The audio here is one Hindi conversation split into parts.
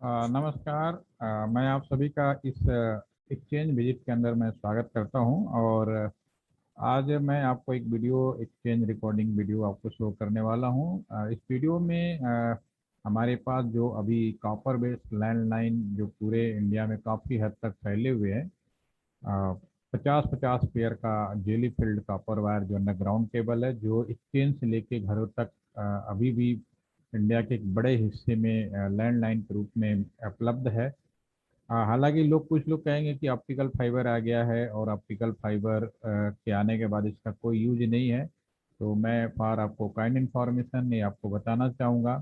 नमस्कार। मैं आप सभी का इस एक्सचेंज विजिट के अंदर मैं स्वागत करता हूं। और आज मैं आपको एक वीडियो एक्सचेंज रिकॉर्डिंग वीडियो आपको शो करने वाला हूं। इस वीडियो में हमारे पास जो अभी कॉपर बेस्ड लैंडलाइन जो पूरे इंडिया में काफ़ी हद तक फैले हुए हैं, 50-50 पेयर का जेली फील्ड कॉपर वायर जो अंडरग्राउंड केबल है, जो एक्सचेंज से लेके घरों तक अभी भी इंडिया के एक बड़े हिस्से में लैंडलाइन के रूप में उपलब्ध है। हालांकि कुछ लोग कहेंगे कि ऑप्टिकल फाइबर आ गया है और ऑप्टिकल फाइबर के आने के बाद इसका कोई यूज नहीं है। तो मैं फॉर आपको काइंड इन्फॉर्मेशन ये आपको बताना चाहूँगा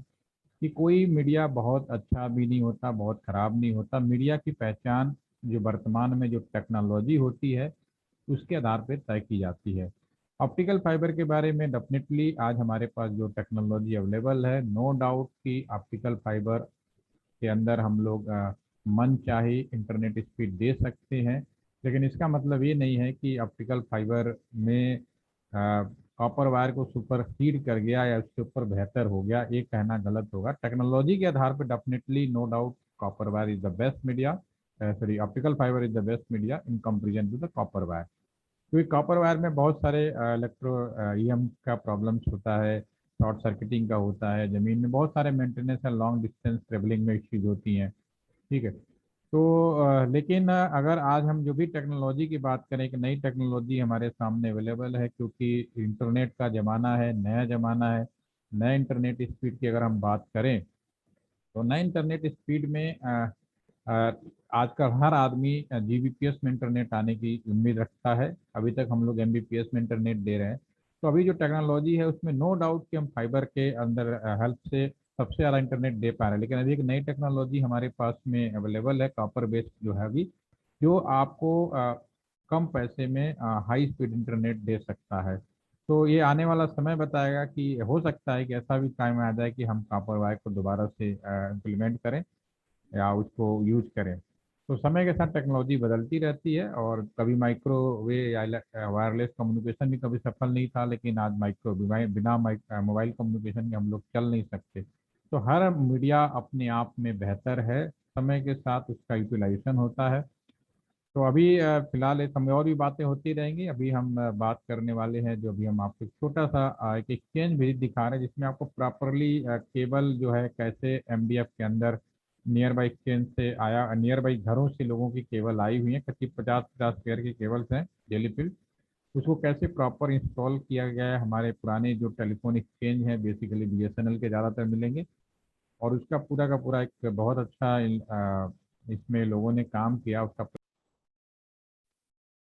कि कोई मीडिया बहुत अच्छा भी नहीं होता, बहुत खराब नहीं होता। मीडिया की पहचान जो वर्तमान में जो टेक्नोलॉजी होती है उसके आधार पर तय की जाती है। ऑप्टिकल फाइबर के बारे में डेफिनेटली आज हमारे पास जो टेक्नोलॉजी अवेलेबल है, नो डाउट कि ऑप्टिकल फाइबर के अंदर हम लोग मन चाहे इंटरनेट स्पीड दे सकते हैं। लेकिन इसका मतलब ये नहीं है कि ऑप्टिकल फाइबर में कॉपर वायर को सुपर हीट कर गया या उसके ऊपर बेहतर हो गया, ये कहना गलत होगा। टेक्नोलॉजी के आधार पर definitely no doubt copper wire is the best media, sorry optical fibre is the best media in comparison to the copper wire. क्योंकि कॉपर वायर में बहुत सारे इलेक्ट्रो ईएम का प्रॉब्लम्स होता है, शॉर्ट सर्किटिंग का होता है, ज़मीन में बहुत सारे मेंटेनेंस और लॉन्ग डिस्टेंस ट्रेवलिंग में इश्यूज होती हैं। ठीक है। तो लेकिन अगर आज हम जो भी टेक्नोलॉजी की बात करें कि नई टेक्नोलॉजी हमारे सामने अवेलेबल है, क्योंकि इंटरनेट का ज़माना है, नया ज़माना है। नए इंटरनेट स्पीड की अगर हम बात करें तो नए इंटरनेट स्पीड में अ, आजकल हर आदमी जीबीपीएस में इंटरनेट आने की उम्मीद रखता है। अभी तक हम लोग एमबीपीएस में इंटरनेट दे रहे हैं। तो अभी जो टेक्नोलॉजी है उसमें नो डाउट कि हम फाइबर के अंदर हेल्प से सबसे ज़्यादा इंटरनेट दे पा रहे हैं। लेकिन अभी एक नई टेक्नोलॉजी हमारे पास में अवेलेबल है, कॉपर बेस्ड जो है अभी, जो आपको कम पैसे में हाई स्पीड इंटरनेट दे सकता है। तो ये आने वाला समय बताएगा कि हो सकता है कि ऐसा भी टाइम आ जाए कि हम कॉपर वायर को दोबारा से इम्प्लीमेंट करें या उसको यूज करें। तो समय के साथ टेक्नोलॉजी बदलती रहती है, और कभी माइक्रोवेव या वायरलेस कम्युनिकेशन भी कभी सफल नहीं था, लेकिन आज बिना मोबाइल कम्युनिकेशन के हम लोग चल नहीं सकते। तो हर मीडिया अपने आप में बेहतर है, समय के साथ उसका यूटिलाइजेशन होता है। तो अभी फिलहाल इस समय और भी बातें होती रहेंगी। अभी हम बात करने वाले हैं, जो अभी हम आपको एक छोटा सा एक एक्सचेंज विजिट दिखा रहे हैं, जिसमें आपको प्रॉपरली केबल जो है कैसे एमडीएफ के अंदर नियर बाई एक्सचेंज से आया, नियर बाई घरों से लोगों की केबल आई हुई है, करीब 50-50 पेयर की केबल्स हैं डेली फील्ड। उसको कैसे प्रॉपर इंस्टॉल किया गया है। हमारे पुराने जो टेलीफोन एक्सचेंज हैं बेसिकली बीएसएनएल के ज़्यादातर मिलेंगे, और उसका पूरा का पूरा एक बहुत अच्छा इसमें लोगों ने काम किया। उसका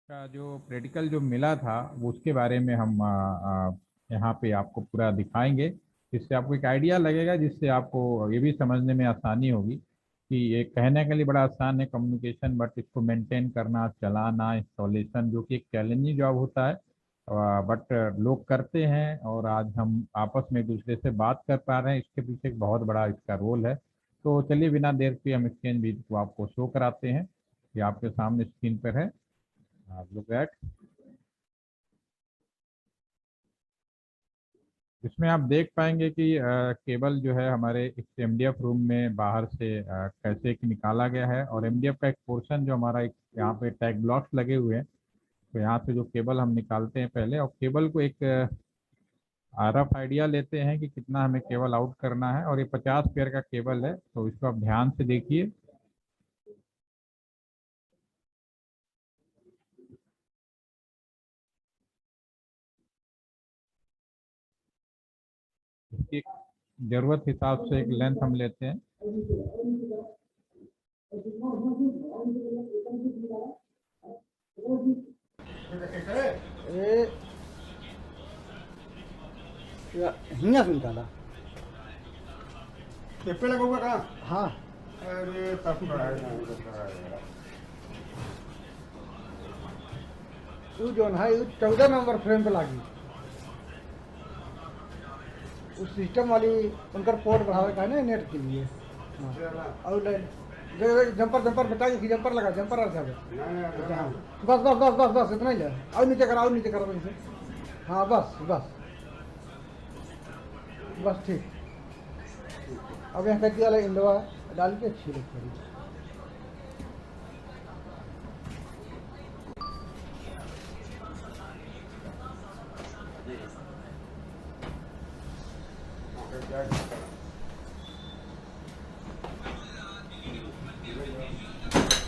का जो प्रैक्टिकल जो मिला था वो उसके बारे में हम यहाँ पे आपको पूरा दिखाएंगे। इससे आपको एक आइडिया लगेगा, जिससे आपको ये भी समझने में आसानी होगी कि ये कहने के लिए बड़ा आसान है कम्युनिकेशन, बट इसको मेंटेन करना, चलाना, इंस्टॉलेशन जो कि एक चैलेंजिंग जॉब होता है, बट लोग करते हैं। और आज हम आपस में एक दूसरे से बात कर पा रहे हैं, इसके पीछे एक बहुत बड़ा इसका रोल है। तो चलिए बिना देर के हम एक्सचेंज भी को आपको शो कराते हैं। ये आपके सामने स्क्रीन पर है, आप लुक एट। इसमें आप देख पाएंगे कि केबल जो है हमारे इस एमडीएफ रूम में बाहर से कैसे कि निकाला गया है, और एमडीएफ का एक पोर्शन जो हमारा एक यहाँ पे टैग ब्लॉक्स लगे हुए हैं। तो यहाँ से जो केबल हम निकालते हैं पहले, और केबल को एक रफ आइडिया लेते हैं कि कितना हमें केबल आउट करना है। और ये 50 पेयर का केबल है, तो इसको आप ध्यान से देखिए। इसकी जरूरत हिसाब से एक लेंथ हम लेते हैं। ए हिंगा से निकाला। पेपर लगा हुआ कहाँ? हाँ अरे तब तो है। वो जो है 14 नंबर फ्रेम पे लागी। उस सिस्टम वाली उनका पोर्ट बढ़ावे का है ना नेट के लिए। हाँ। और जंपर जंपर बताइए कि जंपर लगा, जंपर आ जाए। बस बस बस बस बस इतना ही है। और नीचे करा, और नीचे करा वहीं से। हाँ बस बस बस ठीक। अब यहाँ कट वाला इंडवा डाल के अच्छी लगती है।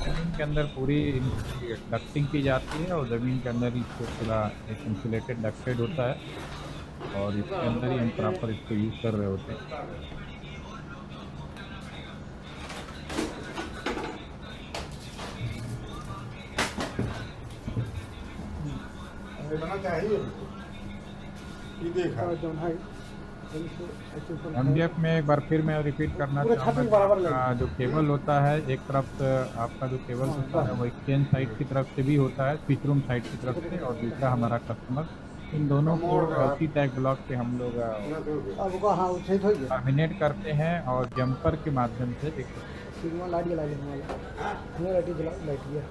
जमीन के अंदर पूरी डक्टिंग की जाती है और ज़मीन के अंदर इसको पूरा एक इंसुलेटेड डक्टेड होता है और इसके अंदर ही हम प्रॉपर इसको यूज़ कर रहे होते हैं। इतना चाहिए ये देखा जौन है MDF में एक बार फिर मैं रिपीट करना पूरे छत के बराबर चाहूँगा, जो केबल होता है एक तरफ से आपका जो केबल होता है वो एक्सचेंज साइड की तरफ से भी होता है, स्विच रूम साइड की तरफ से, और दूसरा हमारा कस्टमर, इन दोनों को उसी टैग ब्लॉक पे हम लोग अब को हाँ उसे हो गया टर्मिनेट करते हैं और जंपर के माध्यम से एक सिग्मा लाइट जला लेने वाला हमें लाइट जला लाइट गया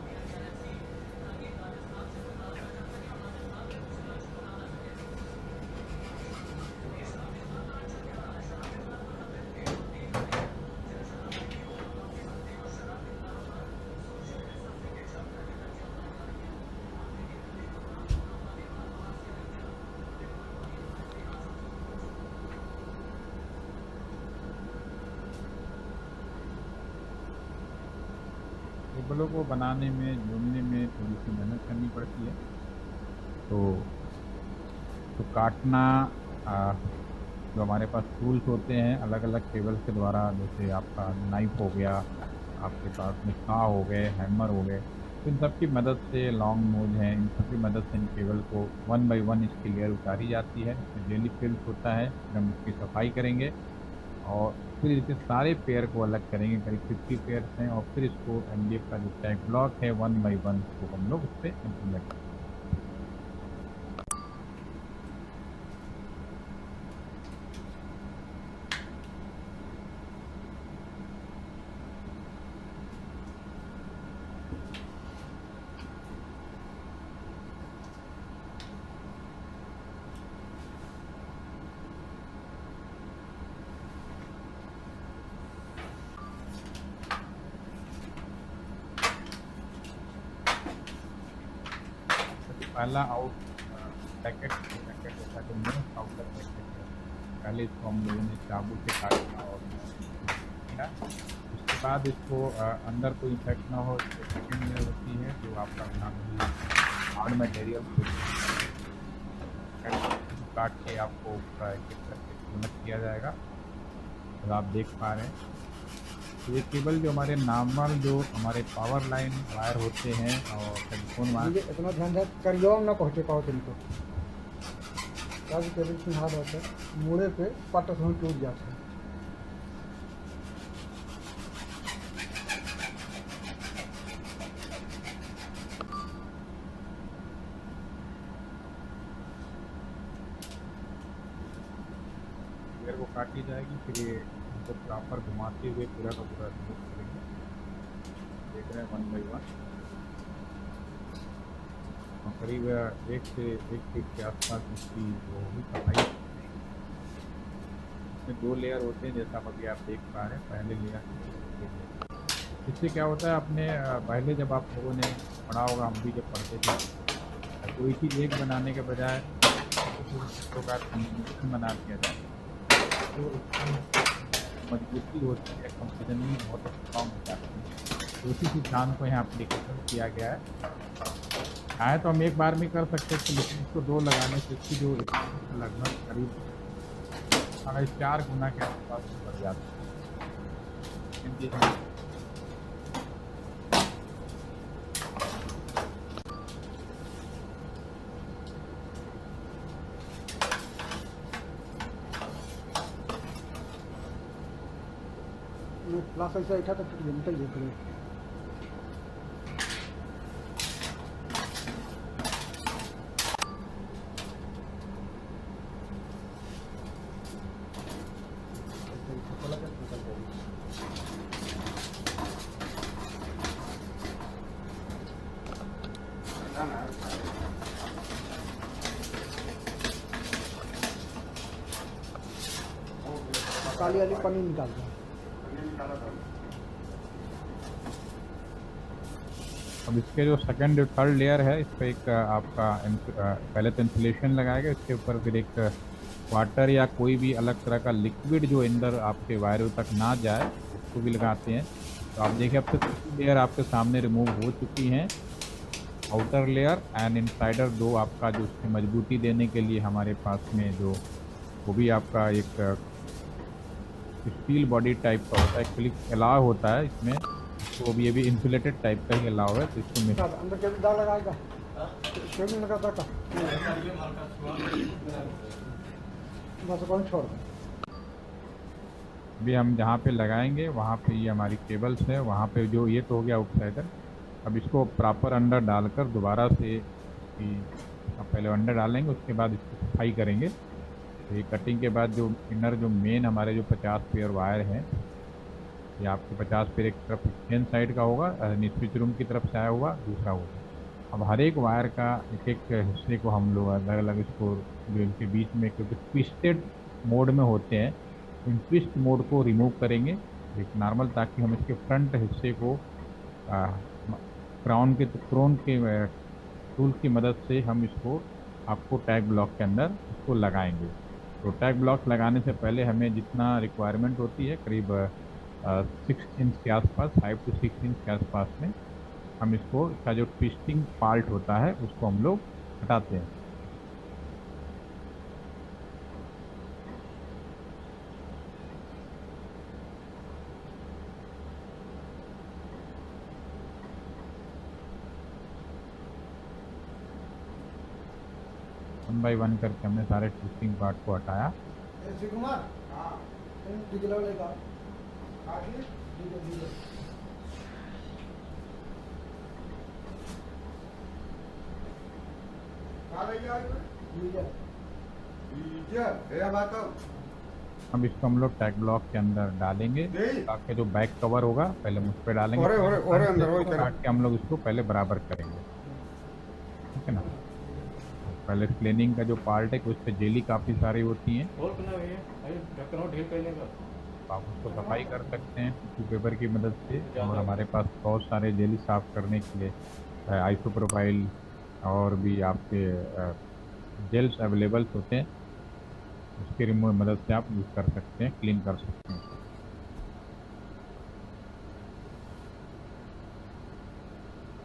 केबलों को बनाने में, जोड़ने में थोड़ी सी मेहनत करनी पड़ती है। तो काटना, जो हमारे पास टूल्स होते हैं अलग अलग केबल के द्वारा, जैसे आपका नाइफ हो गया, आपके पास में साँ हो गए, हैमर हो गए, तो इन सब की मदद से, लॉन्ग नोज हैं, इन सब की मदद से इन केबल को 1 बाय 1 इसकी लेयर उतारी जाती है। इसमें डेली फिल्स होता है, फिर हम इसकी सफाई करेंगे और फिर इसके सारे पेयर को अलग करेंगे, करीब 50 पेयर्स हैं, और फिर इसको MDF का जो टैग ब्लॉक है 1 बाय 1 को हम लोग उस पर इम्प्लीमेंट करेंगे। पहला आउट पैकेट होता है, तो मोस्ट आउटर पैकेट है, पहले इसको हम लोगों ने चाबू से काटना और किया। उसके बाद इसको अंदर कोई इफेक्ट ना हो, सेकेंड लेयर होती है जो आपका हार्ड मटेरियल काट के आपको एक करके कनेक्ट किया जाएगा। तो आप देख पा रहे हैं ये केबल जो हमारे नॉर्मल, जो हमारे पावर लाइन वायर होते हैं और टेलीफोन वायर, इतना ध्यान है करियो ना पहुँचे पाओ तुमको काफी केबल की हार्ड होता है, मुड़े पे पट से टूट जाता है। लेयर को काट ली जाएगी, फिर ये इनको प्रॉपर घुमाते हुए पूरा का पूरा रिमूव करेंगे। देख रहे हैं 1 बाय 1 और करीब 1 से 1 फीट के आसपास इसकी जो होगी सफाई। इसमें 2 लेयर होते हैं, जैसा अभी आप देख पा रहे हैं, पहले लेयर। इससे क्या होता है, अपने पहले जब आप लोगों ने पढ़ा होगा, हम भी जब पढ़ते थे, कोई चीज़ एक बनाने के बजाय उसको का बना दिया जाए तो मजबूती होती है, कंपनी बहुत स्ट्रॉन्ग हो जाती है। तो उसी सिद्धांत को यहाँ एप्लीकेशन किया गया है। आए तो हम एक बार में कर सकते थे, लेकिन इसको 2 लगाने से इसकी जो लगभग करीब 4.5 गुना के आसपास बढ़ जाती है। प्लास ऐसा इठा तो टूट निकल जाते हैं। काली वाली पन्नी निकाल दो। अब इसके जो सेकंड जो थर्ड लेयर है, इस पर एक आपका पहले तो इंसुलेशन लगाएगा, इसके ऊपर फिर एक वाटर या कोई भी अलग तरह का लिक्विड जो अंदर आपके वायरों तक ना जाए उसको भी लगाते हैं। तो आप देखिए अब तक 3 लेयर आपके सामने रिमूव हो चुकी हैं, आउटर लेयर एंड इनसाइडर। दो आपका जो उसकी मजबूती देने के लिए हमारे पास में जो वो भी आपका एक स्टील बॉडी टाइप का होता है, क्लिक अलाव होता है इसमें, तो भी ये भी इंसुलेटेड टाइप का ही अलाव है, तो इसको मिस अंदर केबल दाल लगाएगा, केबल लगा था बस कौन छोड़ दो। भी हम जहाँ पे लगाएंगे वहाँ पे ये हमारी केबल्स है, वहाँ पे जो ये तो हो गया आउटसाइडर। अब इसको प्रॉपर अंडर डालकर दोबारा से अब पहले अंडर डालेंगे, उसके बाद इसकी सफाई करेंगे। तो ये कटिंग के बाद जो इनर जो मेन हमारे जो 50 पेयर वायर हैं, ये आपके 50 पेयर एक तरफ एक्सचेंज साइड का होगा, स्विच रूम की तरफ से आया हुआ दूसरा होगा। अब हर एक वायर का एक एक हिस्से को हम लोग अलग अलग इसको जो इनके बीच में, क्योंकि ट्विस्टेड मोड में होते हैं, इन ट्विस्ट मोड को रिमूव करेंगे एक नॉर्मल, ताकि हम इसके फ्रंट हिस्से को क्रोन के टूल की मदद से हम इसको आपको टैग ब्लॉक के अंदर इसको लगाएंगे। तो टैग ब्लॉक लगाने से पहले हमें जितना रिक्वायरमेंट होती है करीब 6 इंच के आसपास, 5 to 6 इंच के आसपास में हम इसको का जो ट्विस्टिंग पार्ट होता है उसको हम लोग हटाते हैं। वन बाई वन करके हमने सारे ट्विस्टिंग पार्ट को हटाया। श्री कुमार, हाँ डीजल लेगा, डीजल अब इसको हम लोग टैग ब्लॉक के अंदर डालेंगे, ताकि जो बैक कवर होगा पहले मुझ पे डालेंगे, काट के हम लोग इसको पहले बराबर करेंगे, ठीक है ना। पहले क्लीनिंग का जो पार्ट है उस पर जेली काफ़ी सारी होती हैं, आप उसको सफाई कर सकते हैं टिश्यू पेपर की मदद से। और हमारे पास बहुत सारे जेली साफ करने के लिए आइसोप्रोपाइल और भी आपके जेल्स अवेलेबल्स होते हैं, उसकी रिमूव मदद से आप यूज़ कर सकते हैं, क्लीन कर सकते हैं।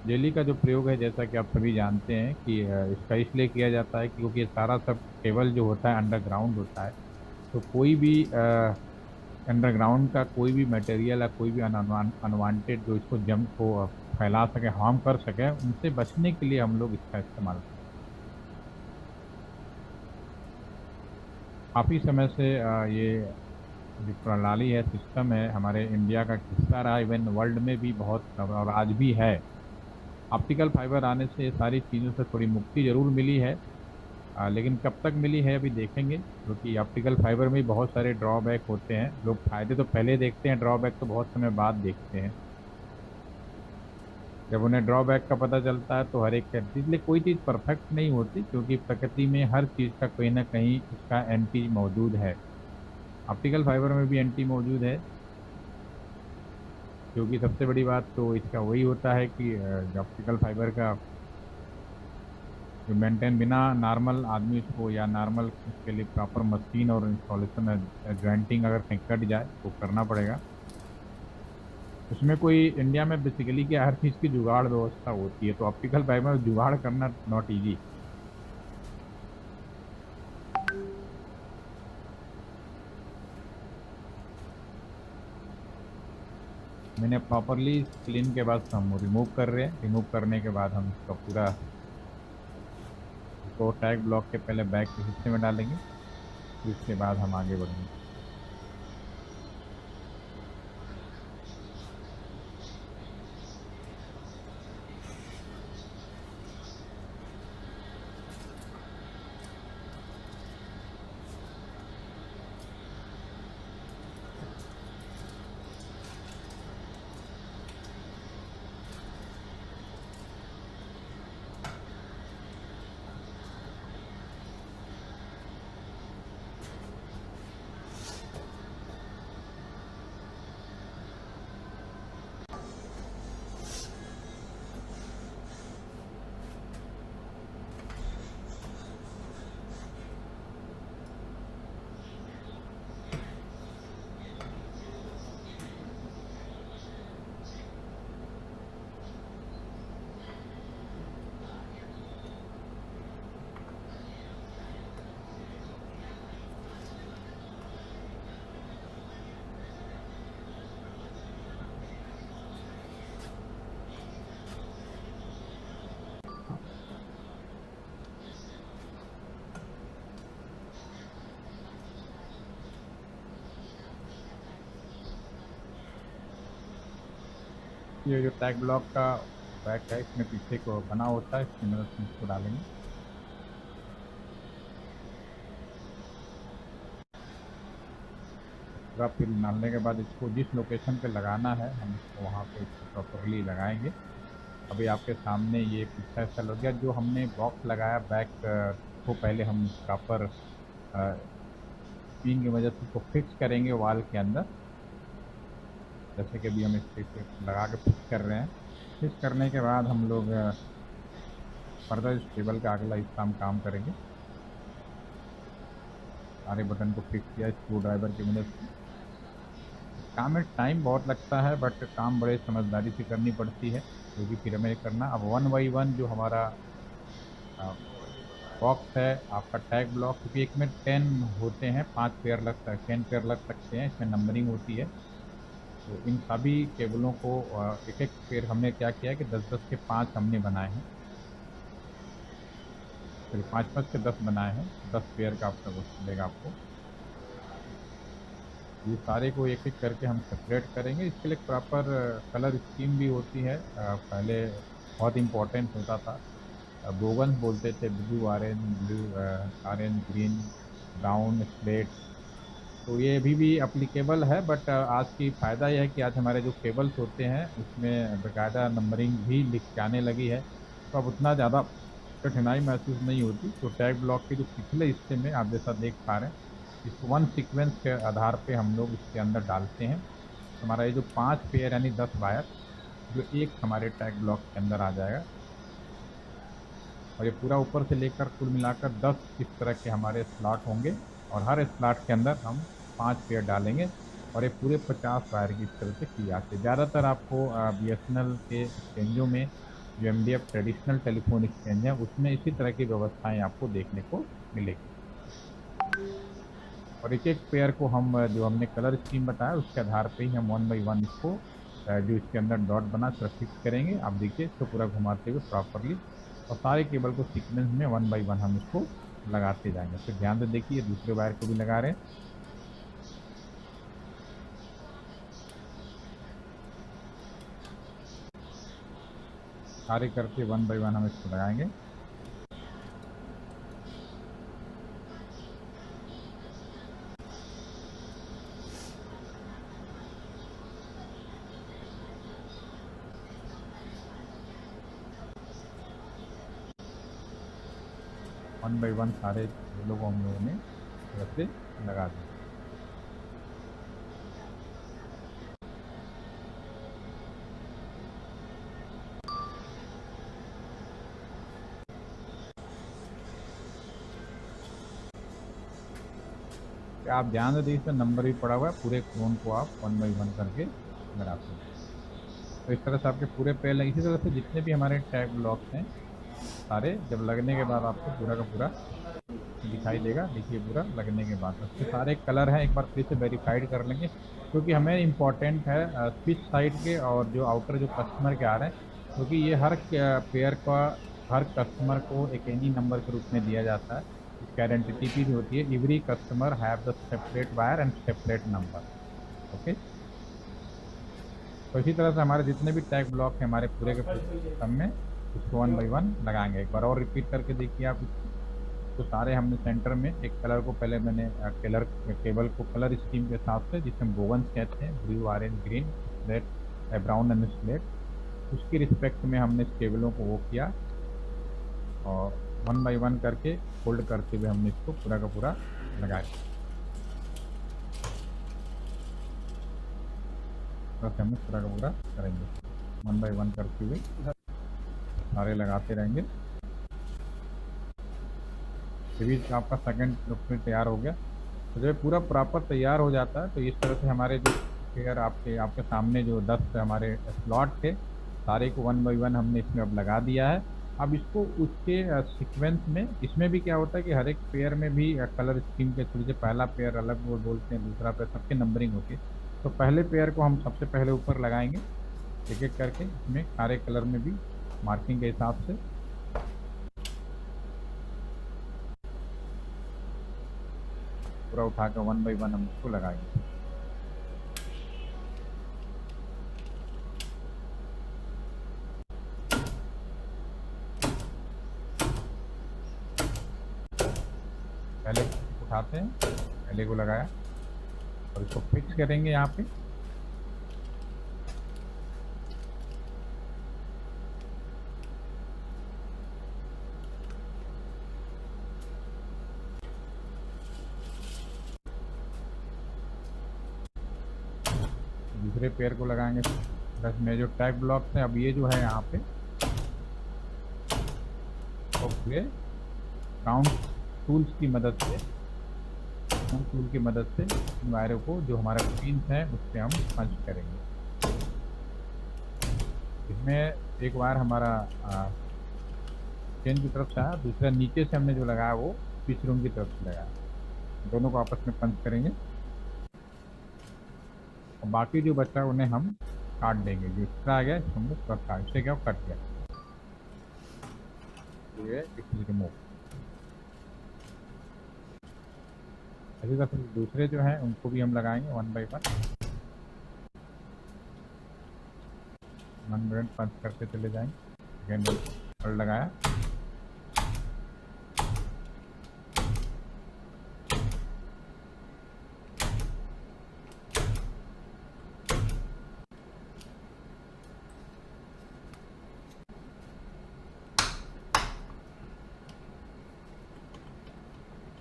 जेली का जो प्रयोग है जैसा कि आप सभी जानते हैं कि इसका इसलिए किया जाता है क्योंकि ये सारा सब केबल जो होता है अंडरग्राउंड होता है, तो कोई भी अंडरग्राउंड का कोई भी मटेरियल या कोई भी अनवांटेड जो इसको जंप को फैला सके, हार्म कर सके, उनसे बचने के लिए हम लोग इसका इस्तेमाल करते हैं। काफ़ी समय से ये जो प्रणाली है, सिस्टम है, हमारे इंडिया का हिस्सा रहा, इवन वर्ल्ड में भी बहुत, और आज भी है। ऑप्टिकल फाइबर आने से ये सारी चीज़ों से थोड़ी मुक्ति ज़रूर मिली है, लेकिन कब तक मिली है अभी देखेंगे, क्योंकि ऑप्टिकल फाइबर में बहुत सारे ड्रॉबैक होते हैं। लोग फ़ायदे तो पहले देखते हैं, ड्रॉबैक तो बहुत समय बाद देखते हैं। जब उन्हें ड्रॉबैक का पता चलता है तो हर एक इसलिए कोई चीज़ परफेक्ट नहीं होती, क्योंकि प्रकृति में हर चीज़ का कोई ना कहीं उसका एंटी मौजूद है। ऑप्टिकल फाइबर में भी एंटी मौजूद है, क्योंकि सबसे बड़ी बात तो इसका वही होता है कि ऑप्टिकल फाइबर का जो मेंटेन बिना नॉर्मल आदमी इसको या नॉर्मल इसके लिए प्रॉपर मशीन और इंस्टॉलेशन जॉइंटिंग अगर कहीं कट जाए तो करना पड़ेगा। उसमें कोई इंडिया में बेसिकली क्या हर चीज़ की जुगाड़ व्यवस्था होती है, तो ऑप्टिकल फाइबर जुगाड़ करना नॉट ईजी। मैंने प्रॉपरली क्लीन के बाद हम रिमूव कर रहे हैं। रिमूव करने के बाद हम इसका पूरा इसको टैग ब्लॉक के पहले बैक के हिस्से में डालेंगे, फिर इसके बाद हम आगे बढ़ेंगे। ये जो टैग ब्लॉक का बैक है, इसमें पीछे को बना होता है, इसकी मदद से इसको डालेंगे। पूरा फिल डालने के बाद इसको जिस लोकेशन पे लगाना है हम इसको वहाँ पे प्रॉपरली लगाएंगे। अभी आपके सामने ये पीछा ऐसा लग गया। जो हमने बॉक्स लगाया बैक को पहले हम प्रॉपर पिन की वजह से इसको फिक्स करेंगे वॉल के अंदर, जैसे कि अभी हम इसको लगा के फिक्स कर रहे हैं। फिक्स करने के बाद हम लोग फर्दर इस टेबल का अगला हिस्सा हम काम करेंगे। सारे बटन को फिक्स किया स्क्रू ड्राइवर की मदद से। काम में टाइम बहुत लगता है, बट काम बड़े समझदारी से करनी पड़ती है, क्योंकि फिर हमें करना। अब 1 बाई 1 जो हमारा बॉक्स है आपका टैग ब्लॉक, क्योंकि एक में 10 होते हैं, 5 पेयर लग सकते, 10 पेयर लग सकते हैं, इसमें नंबरिंग होती है। तो इन सभी केबलों को एक एक पेयर हमने क्या किया है कि 10-10 के 5 हमने बनाए हैं, फिर 5-5 के 10 बनाए हैं। 10 पेयर का आपका मिलेगा आपको। ये सारे को एक एक करके हम सेपरेट करेंगे। इसके लिए प्रॉपर कलर स्कीम भी होती है। पहले बहुत इम्पोर्टेंट होता था, बोगन बोलते थे, blue orange green brown slate. तो ये अभी भी अप्लीकेबल है, बट आज की फ़ायदा यह है कि आज हमारे जो केबल्स होते हैं उसमें बाकायदा नंबरिंग भी लिख के आने लगी है, तो अब उतना ज़्यादा कठिनाई महसूस नहीं होती। तो टैग ब्लॉक के जो पिछले हिस्से में आप जैसा देख पा रहे हैं, इस 1 सीक्वेंस के आधार पे हम लोग इसके अंदर डालते हैं। हमारा ये जो 5 पेयर यानी 10 वायर जो एक हमारे टैग ब्लॉक के अंदर आ जाएगा, और ये पूरा ऊपर से लेकर कुल मिलाकर 10 इस तरह के हमारे स्लॉट होंगे, और हर स्लॉट के अंदर हम 5 पेयर डालेंगे, और ये पूरे 50 वायर की इस तरह से की जाती है। ज़्यादातर आपको BSNL के एक्सचेंजों में जो MDF ट्रेडिशनल टेलीफोन एक्सचेंज है उसमें इसी तरह की व्यवस्थाएं आपको देखने को मिलेगी। और एक एक पेयर को हम जो हमने कलर स्कीम बताया उसके आधार पे ही हम 1 बाई 1 इसको जो इसके अंदर डॉट बना फिक्स करेंगे। आप देखिए इसको पूरा घुमाते हुए प्रॉपरली, और सारे केबल को सीक्वेंस में 1 बाई 1 हम इसको लगाते जाएंगे। फिर ध्यान से देखिए दूसरे वायर को भी लगा रहे हैं। सारे करके 1 बाई 1 हम इसको लगाएंगे। वन बाई वन सारे लोगों हम लोगों ने वैसे लगा दिए। आप ध्यान से देखिए नंबर भी पड़ा हुआ है, पूरे क्लोन को आप 1 बाई 1 करके लगाते हैं। तो इस तरह से आपके पूरे पेड़ लगे। इसी तरह से जितने भी हमारे टैग ब्लॉक्स हैं सारे जब लगने के बाद आपको पूरा का पूरा दिखाई देगा। देखिए पूरा लगने के बाद उसके सारे कलर हैं, एक बार फिर से वेरीफाइड कर लेंगे, क्योंकि हमें इम्पॉर्टेंट है स्विच साइड के और जो आउटर जो कस्टमर के आ रहे हैं, क्योंकि ये हर पेयर का हर कस्टमर को एक एनी नंबर के रूप में दिया जाता है। इसकी आइडेंटिटी भी होती है, every customer have the separate wire and separate number. Okay, तो इसी तरह से हमारे जितने भी टैग ब्लॉक हैं हमारे पूरे के पूरे सब में इसको 1 बाई 1 लगाएंगे। एक बार और रिपीट करके देखिए आप। तो सारे हमने सेंटर में एक कलर को पहले मैंने कलर केबल को कलर स्कीम के हिसाब से, जिसे हम बोगन्स कहते हैं, blue orange green slate brown and slate, उसकी रिस्पेक्ट में हमने इस केबलों को वो किया, और 1 बाई 1 करके फोल्ड करते हुए हमने इसको पूरा का पूरा लगाया। बस हमने पूरा का पूरा करेंगे 1 बाई 1 करते हुए सारे लगाते रहेंगे। भी आपका सेकंड फिर तैयार हो गया। तो जब पूरा प्रॉपर तैयार हो जाता है तो इस तरह से हमारे जो पेयर आपके सामने जो 10 हमारे स्लॉट थे सारे को 1 बाई 1 हमने इसमें अब लगा दिया है। अब इसको उसके सीक्वेंस में इसमें भी क्या होता है कि हर एक पेयर में भी कलर स्कीम के थ्रू से पहला पेयर अलग वो बोलते हैं, दूसरा पेयर, सबके नंबरिंग होती है। तो पहले पेयर को हम सबसे पहले ऊपर लगाएंगे एक एक करके, इसमें सारे कलर में भी मार्किंग के हिसाब से। पूरा उठाकर 1 बाई 1 हम इसको लगाएंगे। उठाते हैं, पहले को लगाया और इसको फिक्स करेंगे यहाँ पे। दूसरे पेयर को लगाएंगे। बस में जो टैग ब्लॉक्स हैं, अब ये जो है यहाँ पे तो पूरे राउंड टूल्स की मदद से, टूल की मदद से इन वायरों को जो हमारा पिंस है उस पर हम पंच करेंगे। इसमें एक वायर हमारा चेन की तरफ से आया, दूसरा नीचे से हमने जो लगाया वो स्विच रूम की तरफ से लगाया। दोनों को आपस में पंच करेंगे और बाकी जो बचा है उन्हें हम काट देंगे। जो एक्स्ट्रा आ गया इसको हम लोग काट, इससे क्या कट गया, ये रिमूव। इसी तरह से दूसरे जो हैं उनको भी हम लगाएंगे 1 बाय 1 पंच करते चले जाएंगे। और लगाया,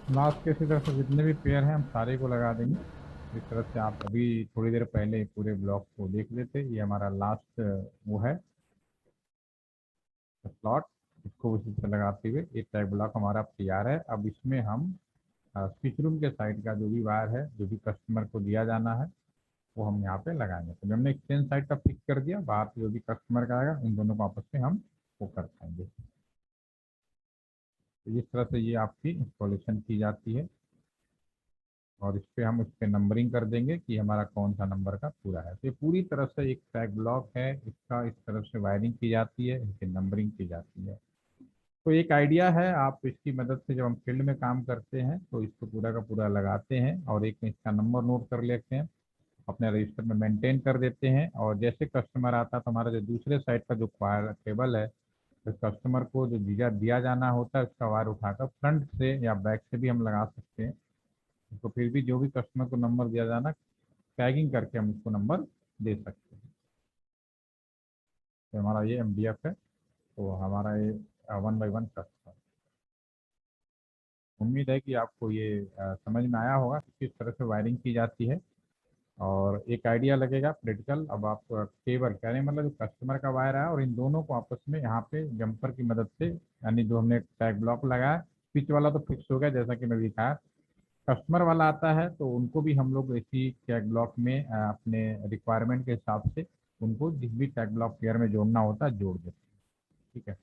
लास्ट के इसी तरह से जितने भी पेयर हैं हम सारे को लगा देंगे। इस तरह से आप अभी थोड़ी देर पहले पूरे ब्लॉक को देख लेते। ये हमारा लास्ट वो है स्लॉट, इसको उसी से लगाते हुए एक टैग ब्लॉक हमारा तैयार है। अब इसमें हम स्विच रूम के साइड का जो भी वायर है, जो भी कस्टमर को दिया जाना है, वो हम यहाँ पे लगाएंगे। तो हमने एक्सचेंज साइड का फिक्स कर दिया, बाहर से जो भी कस्टमर का आएगा इन दोनों को आपस में हम वो कर पाएंगे। तो इस तरह से ये आपकी इंस्टॉलेशन की जाती है और इस पर हम इस पर नंबरिंग कर देंगे कि हमारा कौन सा नंबर का पूरा है। तो ये पूरी तरह से एक टैग ब्लॉक है, इसका इस तरफ से वायरिंग की जाती है, इसकी नंबरिंग की जाती है। तो एक आइडिया है, आप इसकी मदद से जब हम फील्ड में काम करते हैं तो इसको पूरा का पूरा लगाते हैं और एक इसका नंबर नोट कर लेते हैं, अपने रजिस्टर में मेंटेन कर देते हैं। और जैसे कस्टमर आता है तो हमारा जो दूसरे साइड का जो वायर केबल है, तो कस्टमर को जो दिया जाना होता है उसका वायर उठाकर फ्रंट से या बैक से भी हम लगा सकते हैं। तो फिर भी जो भी कस्टमर को नंबर दिया जाना, टैगिंग करके हम उसको नंबर दे सकते हैं। तो हमारा ये MDF है, तो हमारा ये 1 बाय 1 कस्टमर। उम्मीद है कि आपको ये समझ में आया होगा कि किस तरह से वायरिंग की जाती है और एक आइडिया लगेगा प्रैक्टिकल। अब आप केबल कहने मतलब जो कस्टमर का वायर है और इन दोनों को आपस में यहाँ पे जंपर की मदद से, यानी जो हमने टैग ब्लॉक लगाया, स्विच वाला तो फिक्स हो गया जैसा कि मैं दिखाया। कस्टमर वाला आता है तो उनको भी हम लोग इसी टैग ब्लॉक में अपने रिक्वायरमेंट के हिसाब से उनको जिस भी टैग ब्लॉक पेयर में जोड़ना होता है जोड़ देते हैं। ठीक है,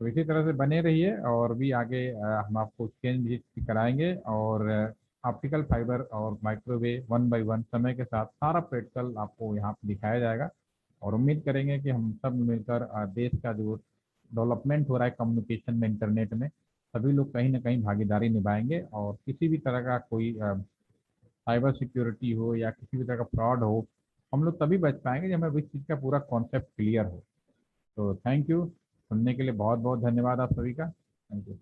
तो इसी तरह से बने रहिए और भी आगे हम आपको चेंज भी कराएंगे और ऑप्टिकल फाइबर और माइक्रोवेव 1 बाय 1 समय के साथ सारा प्रैक्टिकल आपको यहाँ पे दिखाया जाएगा। और उम्मीद करेंगे कि हम सब मिलकर देश का जो डेवलपमेंट हो रहा है कम्युनिकेशन में, इंटरनेट में, सभी लोग कहीं ना कहीं भागीदारी निभाएंगे और किसी भी तरह का कोई साइबर सिक्योरिटी हो या किसी भी तरह का फ्रॉड हो, हम लोग तभी बच पाएंगे जब हमें इस चीज़ का पूरा कॉन्सेप्ट क्लियर हो। तो थैंक यू, सुनने के लिए बहुत बहुत धन्यवाद आप सभी का। Thank you.